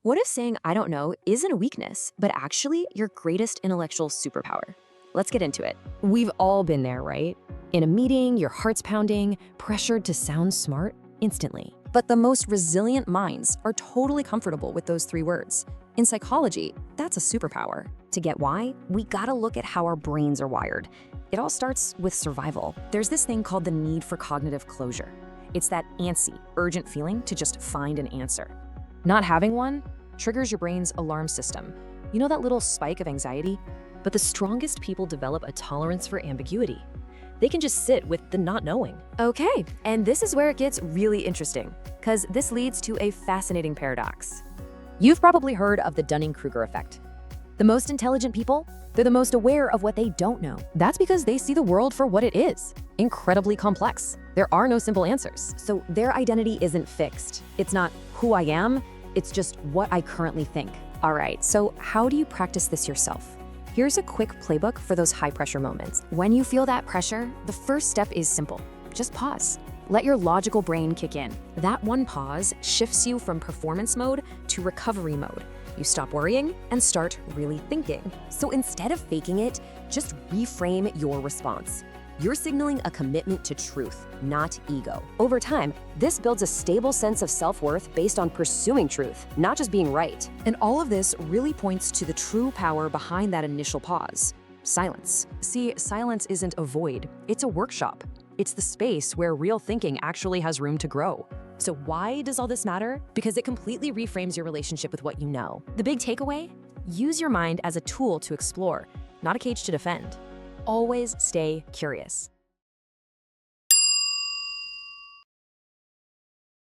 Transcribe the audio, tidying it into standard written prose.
What if saying I don't know isn't a weakness, but actually your greatest intellectual superpower? Let's get into it. We've all been there, right? In a meeting, your heart's pounding, pressured to sound smart instantly. But the most resilient minds are totally comfortable with those three words. In psychology, that's a superpower. To get why, we gotta look at how our brains are wired. It all starts with survival. There's this thing called the need for cognitive closure. It's that antsy, urgent feeling to just find an answer. Not having one triggers your brain's alarm system. You know that little spike of anxiety? But the strongest people develop a tolerance for ambiguity. They can just sit with the not knowing. Okay, and this is where it gets really interesting, because this leads to a fascinating paradox. You've probably heard of the Dunning-Kruger effect. The most intelligent people, they're the most aware of what they don't know. That's because they see the world for what it is, incredibly complex. There are no simple answers, so their identity isn't fixed. It's not who I am, it's just what I currently think. All right, so how do you practice this yourself? Here's a quick playbook for those high-pressure moments. When you feel that pressure, the first step is simple. Just pause. Let your logical brain kick in. That one pause shifts you from performance mode to recovery mode. You stop worrying and start really thinking. So instead of faking it, just reframe your response. You're signaling a commitment to truth, not ego. Over time, this builds a stable sense of self-worth based on pursuing truth, not just being right. And all of this really points to the true power behind that initial pause: silence. See, silence isn't a void, it's a workshop. It's the space where real thinking actually has room to grow. So why does all this matter? Because it completely reframes your relationship with what you know. The big takeaway? Use your mind as a tool to explore, not a cage to defend. Always stay curious.